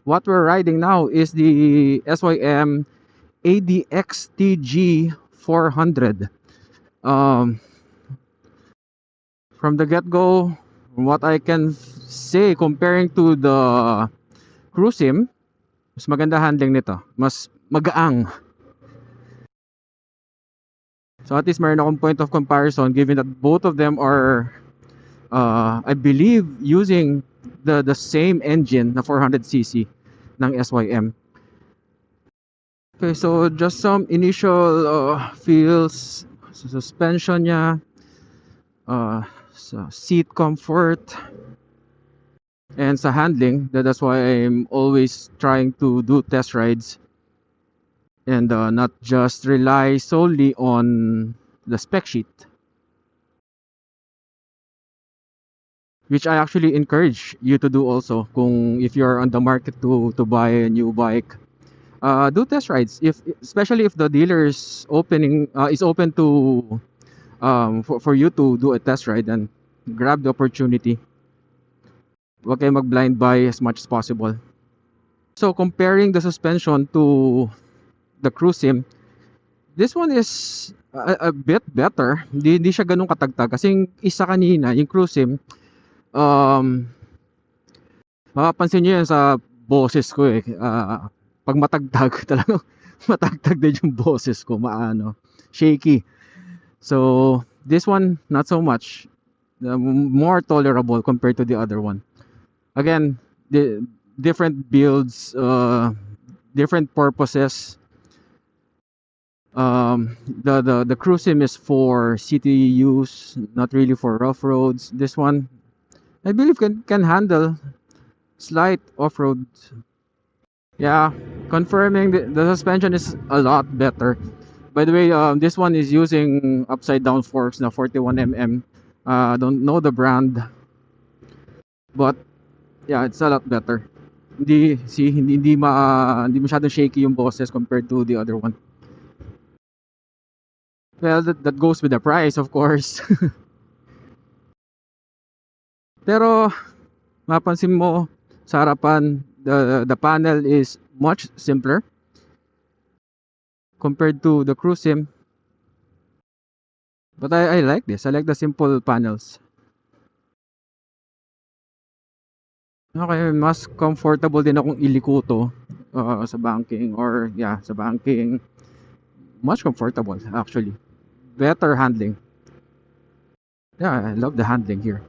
what we're riding now is the SYM ADXTG 400. Um, from the get-go, from what I can say, comparing to the Cruisim, mas maganda handling nito. Mas magaang. So at least meron akong point of comparison given that both of them are, I believe, using the same engine na 400cc ng SYM. Okay, so just some initial feels sa suspension niya, sa seat comfort, and sa handling. That's why I'm always trying to do test rides and not just rely solely on the spec sheet, which I actually encourage you to do also. Kung if you're on the market to buy a new bike, do test rides. If especially if the dealer is open to for you to do a test ride, and grab the opportunity. Huwag kayo mag-blind buy as much as possible. So comparing the suspension to the Cruisim, this one is a bit better. Hindi siya ganun katagtag. Kasi yung isa kanina, yung Cruisim, um, mapapansin nyo yan sa boses ko eh. Pag matagtag, talagang matagtag din yung boses ko. Shaky. So, this one, not so much. More tolerable compared to the other one. Again, the different builds, different purposes. The Cruisim is for city use, not really for rough roads. This one, I believe, can handle slight off-road. Yeah, confirming the suspension is a lot better. By the way, this one is using upside down forks na 41mm. Don't know the brand, but yeah, it's a lot better. Hindi masyadong shaky yung boses compared to the other one. Well, that goes with the price, of course. Pero mapansin mo sa harapan, the panel is much simpler compared to the Cruisim. But I like this. I like the simple panels. Okay, mas comfortable din akong iliko to sa banking, or yeah, sa banking. Much comfortable actually. Better handling. Yeah, I love the handling here.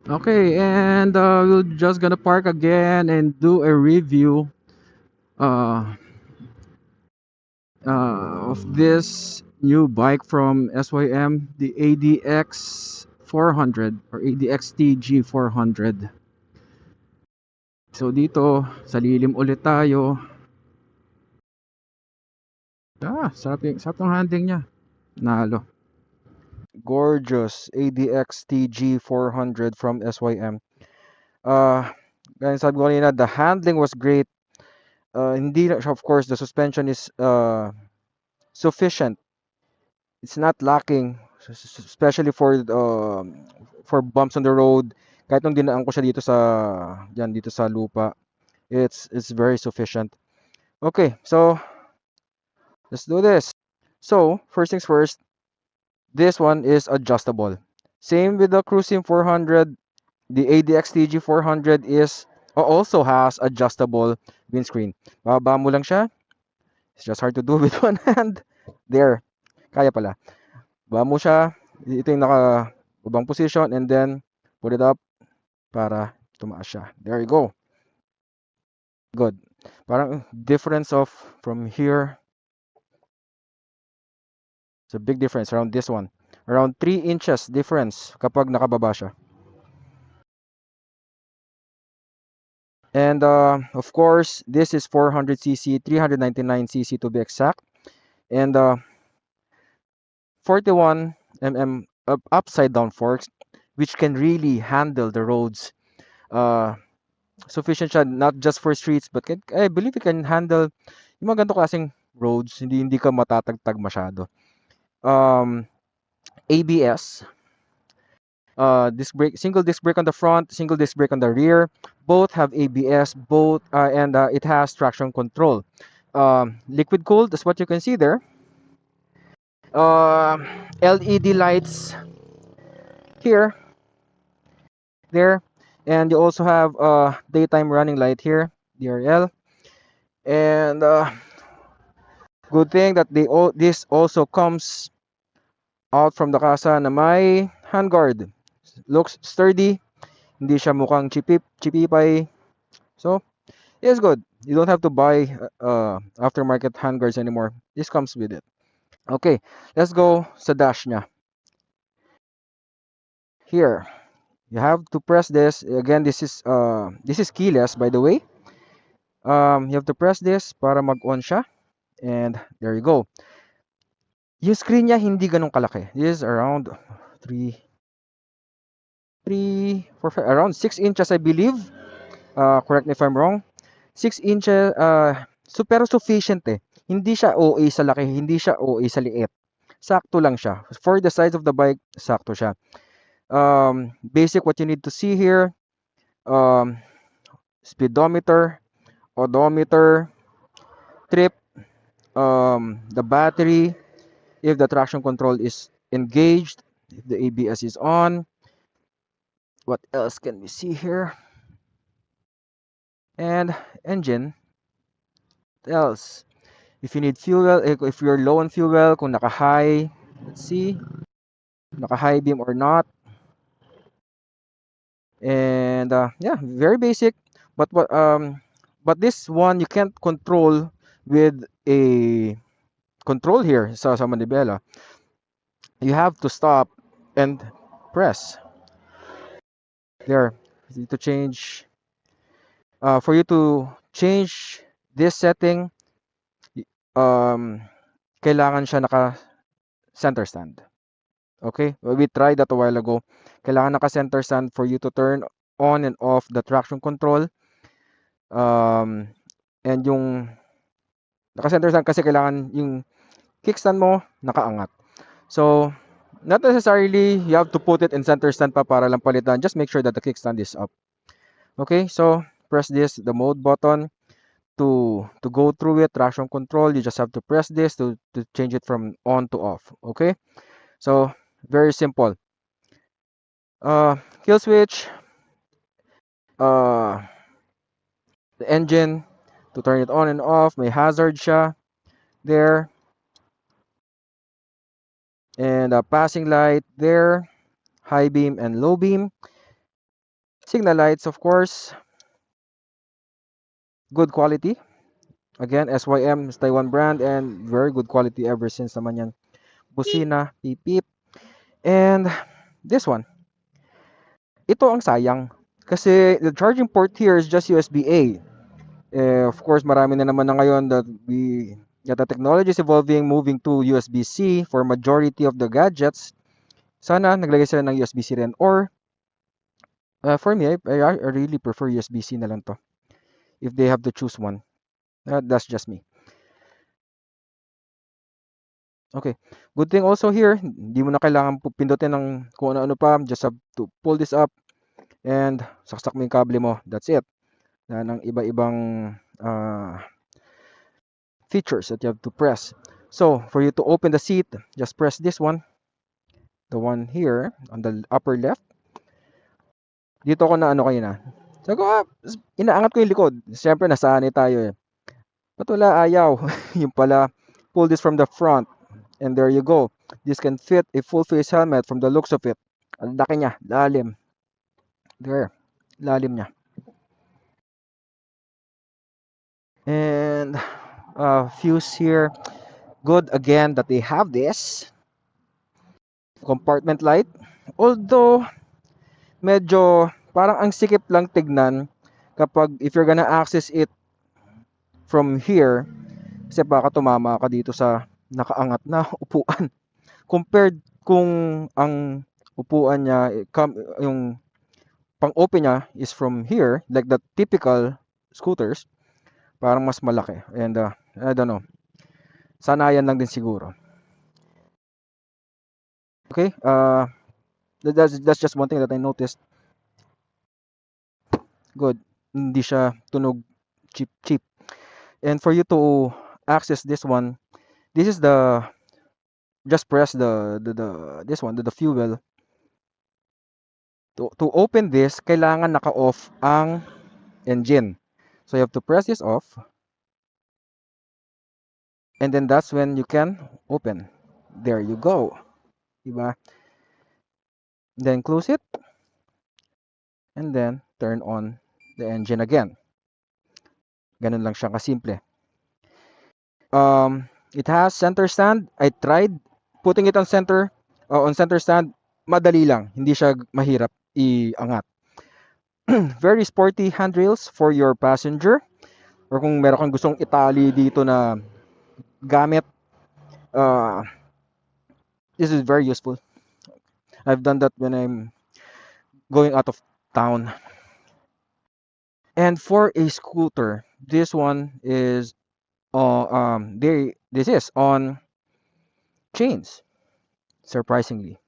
Okay, and we're just gonna park again and do a review uh, of this new bike from SYM, the ADX 400 or ADXTG 400. So dito, sa lilim ulit tayo. Sarap ng handling niya. Nalo. Gorgeous ADXTG 400 from SYM. Guys, sabi ko kanina, the handling was great. Hindi, of course, the suspension is sufficient. It's not lacking, especially for bumps on the road. Kahit nung dinaan ko siya dito sa lupa, it's very sufficient. Okay, so let's do this. So first things first, this one is adjustable. Same with the Cruisim 400. The ADXTG 400 also has adjustable windscreen. Bababa mo lang siya. It's just hard to do with one hand. There. Kaya pala. Baba mo siya. Ito yung nakababang position, and then put it up para tumaas siya. There you go. Good. Parang difference of from here. It's a big difference around this one. Around 3 inches difference kapag nakababa siya. And of course, this is 400cc, 399cc to be exact. And 41mm upside down forks, which can really handle the roads. Sufficient siya not just for streets, but I believe it can handle yung mga ganito klaseng roads. Hindi ka matatagtag masyado. ABS. disc brake, single disc brake on the front, single disc brake on the rear. Both have ABS, both and it has traction control. Liquid cooled, that's what you can see there. Uh, LED lights here, there, and you also have daytime running light here, DRL. And good thing that this also comes out from the casa na may handguard. Looks sturdy, hindi siya mukhang chipipay. So, it's good. You don't have to buy aftermarket handguards anymore. This comes with it. Okay, let's go sa dash niya. Here, you have to press this. Again, this is keyless, by the way. You have to press this para mag-on siya. And there you go. Yung screen niya hindi ganun kalaki. This is around 3, 4, 5, around 6 inches, I believe. Correct me if I'm wrong. 6 inches, so pero sufficient eh. Hindi siya OA sa laki, hindi siya OA sa liit. Sakto lang siya. For the size of the bike, sakto siya. Basic what you need to see here. Speedometer, odometer, trip, the battery, if the traction control is engaged, if the ABS is on. What else can we see here? And engine. What else? If you need fuel, if you're low on fuel, kung naka-high, let's see, naka-high beam or not. And yeah, very basic. But this one you can't control with a control here sa manibela. You have to stop and press. There, you need to change. For you to change this setting, kailangan siya naka center stand. Okay, we tried that a while ago. Kailangan naka center stand for you to turn on and off the traction control. And yung naka center stand kasi kailangan yung kickstand mo nakaangat. So not necessarily you have to put it in center stand pa para lang palitan. Just make sure that the kickstand is up. Okay, so press this, the mode button. To go through it, traction control, you just have to press this to change it from on to off. Okay, so very simple. Kill switch, the engine to turn it on and off, may hazard siya there, and passing light there, high beam and low beam, signal lights, of course, good quality. Again, SYM is Taiwan brand and very good quality ever since naman yan. Busina, beep beep. And this one, ito ang sayang kasi the charging port here is just USB-A. Of course, marami na naman na ngayon that the technology is evolving, moving to USB-C for majority of the gadgets. Sana naglagay sila ng USB-C rin. Or for me, I really prefer USB-C na lang to if they have to choose one. That's just me. Okay, good thing also here, hindi mo na kailangan pindutin ng kung ano-ano pa. Just have to pull this up and saksak mo yung kable mo. That's it. Ng iba-ibang features that you have to press. So for you to open the seat, just press this one, the one here on the upper left. Dito ako na ano kayo na. So inaangat ko yung likod. Siyempre nasanay tayo eh. Ba't wala ayaw? Yung pala, pull this from the front. And there you go. This can fit a full face helmet from the looks of it. Ang laki niya, lalim. There, lalim niya. And fuse here. Good again that they have this compartment light. Although medyo parang ang sikip lang tignan kapag if you're gonna access it from here kasi baka tumama ka dito sa nakaangat na upuan compared kung ang upuan niya yung pang open niya is from here like the typical scooters, parang mas malaki. And I don't know, sanayan lang din siguro. Okay, That's just one thing that I noticed. Good. Hindi siya tunog cheap. And for you to access this one, this is the just press the this one, the fuel. To open this, kailangan naka-off ang engine. So you have to press this off, and then that's when you can open. There you go. Diba? Then close it, and then turn on the engine again. Ganun lang siya kasimple. It has center stand. I tried putting it on center stand. Madali lang. Hindi siya mahirap iangat. Very sporty handrails for your passenger. Or kung meron kang gustong itali dito na gamit, uh, this is very useful. I've done that when I'm going out of town. And for a scooter, this one is this is on chains, surprisingly.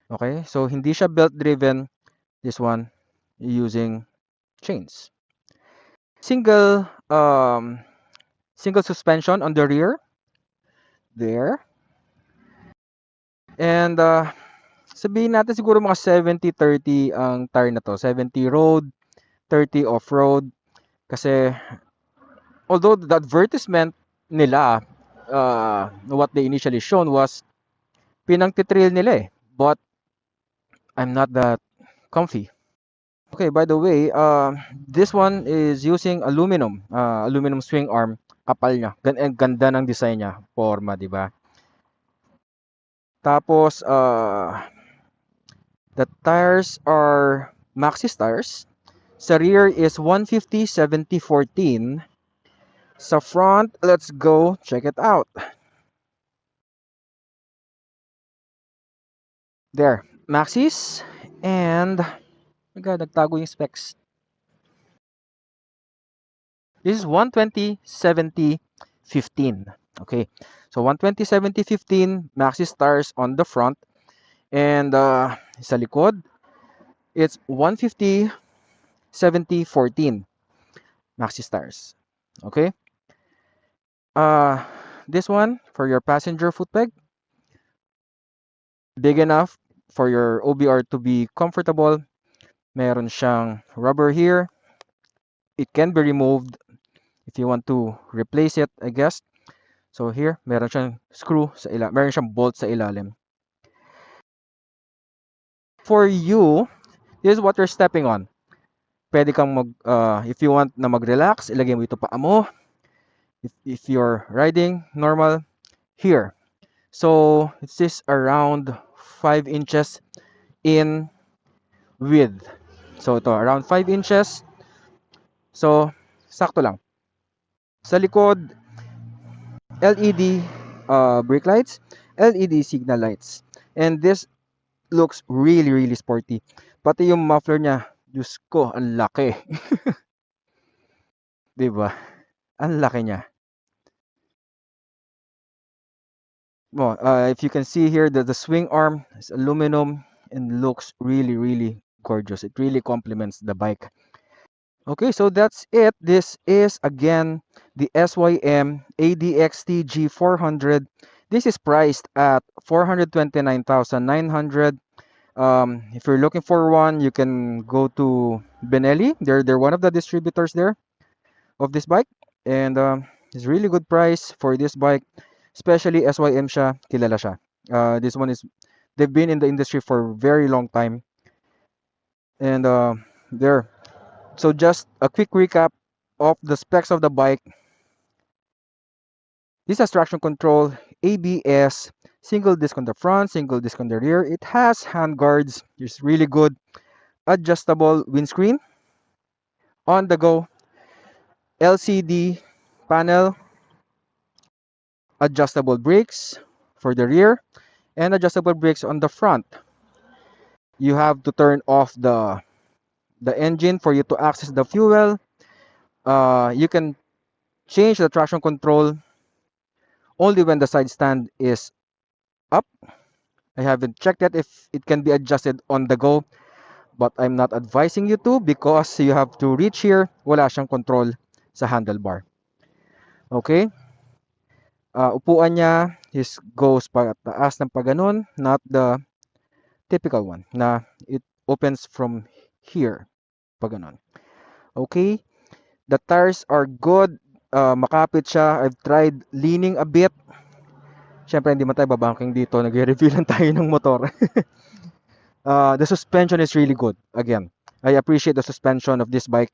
Okay, so hindi siya belt driven. This one using chains. Single single suspension on the rear. There. And sabihin natin siguro mga 70-30 ang tire na to. 70 road, 30 off-road. Kasi although the advertisement nila, what they initially shown was pinang-titrail nila eh. But I'm not that comfy. Okay, by the way, this one is using aluminum, aluminum swing arm. Kapal niya. Ganda ng design niya. Forma, di ba? Tapos, the tires are Maxxis tires. Sa rear is 150/70/14. Sa front, let's go check it out. There, Maxxis. And, nagtago yung specs. This is 120/70/15. Okay, so 120/70/15 Maxxis tires on the front. And sa likod, it's 150/70/14 Maxxis tires. Okay. This one for your passenger foot peg, big enough for your OBR to be comfortable. Meron siyang rubber here. It can be removed if you want to replace it, I guess. So here, meron siyang screw sa ilalim, meron siyang bolt sa ilalim. For you, this is what you're stepping on. Pwede kang if you want na mag-relax, ilagay mo ito pa mo. If you're riding normal, here. So it's this around 5 inches in width. So ito, around 5 inches. So, sakto lang. Sa likod, LED brake lights, LED signal lights. And this looks really, really sporty. Pati yung muffler niya, Diyos ko, ang laki. Diba? Ang laki niya. Well, if you can see here, the swing arm is aluminum and looks really, really gorgeous. It really complements the bike. Okay, so that's it. This is again the SYM ADXT G400. This is priced at 429,900. If you're looking for one, you can go to Benelli. They're one of the distributors there of this bike, and it's really good price for this bike, especially SYM siya, kilala siya. This one is they've been in the industry for a very long time, and there. So just a quick recap of the specs of the bike. This has traction control, ABS, single disc on the front, single disc on the rear. It has handguards. It's really good. Adjustable windscreen. On the go. LCD panel. Adjustable brakes for the rear. And adjustable brakes on the front. You have to turn off the engine for you to access the fuel. You can change the traction control only when the side stand is up, I haven't checked yet if it can be adjusted on the go, but I'm not advising you to because you have to reach here. Wala siyang control sa handlebar. Okay? Upuan niya goes pa taas ng paganon, not the typical one na it opens from here. Paganon. Okay? The tires are good. Makapit siya. I've tried leaning a bit. Siyempre, hindi man tayo babanking dito. Nag-review lang tayo ng motor. The suspension is really good. Again, I appreciate the suspension of this bike,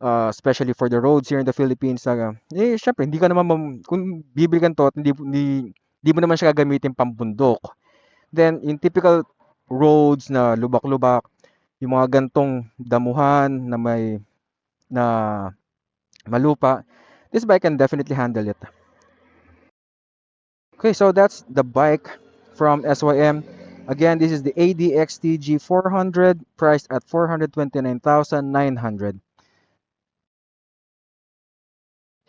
especially for the roads here in the Philippines. Syempre, hindi ka naman, kung bibili ka to, hindi mo naman siya gagamitin pambundok. Then, in typical roads na lubak-lubak, yung mga gantong damuhan na malupa, this bike can definitely handle it. Okay, so that's the bike from SYM. Again, this is the ADXTG 400, priced at 429,900.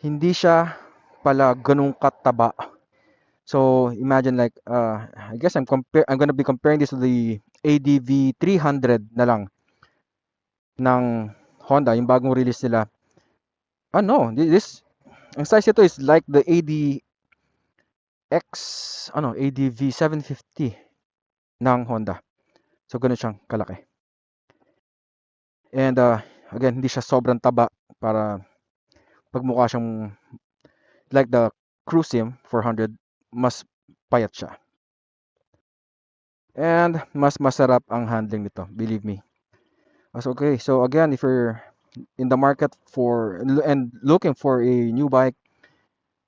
Hindi siya pala ganung kataba. So imagine like I guess I'm gonna be comparing this to the ADV 300 na lang ng Honda, yung bagong release nila. No, this ang size ito is like the ADV 750 ng Honda. So ganun siyang kalaki. And again, hindi siya sobrang taba para pagmukha siyang like the Cruisim 400, mas payat siya. And mas masarap ang handling nito, believe me. Okay, so again, if you're in the market and looking for a new bike,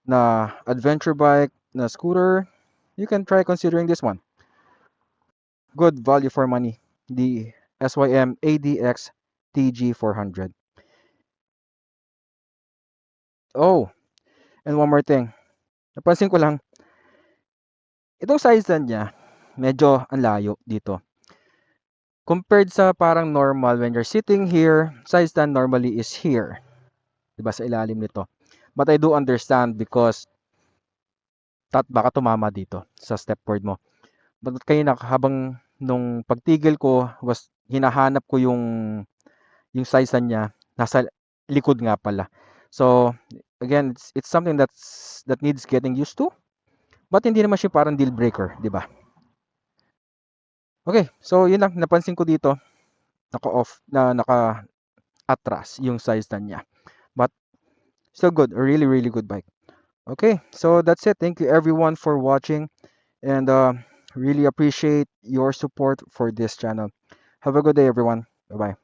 na adventure bike, na scooter, you can try considering this one. Good value for money, the SYM ADX TG 400. Oh, and one more thing. Napansin ko lang, itong size stand niya, medyo ang layo dito. Compared sa parang normal, when you're sitting here, size stand normally is here. Diba, sa ilalim nito. But I do understand because baka tumama dito sa stepboard mo. But kanina habang nung pagtigil ko, hinahanap ko yung size niya, nasa likod nga pala. So, again, it's something that needs getting used to. But hindi naman siya parang deal breaker, di ba? Okay, so yun lang, napansin ko dito, naka-atras yung size niya. But, still good, a really, really good bike. Okay, so that's it. Thank you everyone for watching, and really appreciate your support for this channel. Have a good day, everyone. Bye-bye.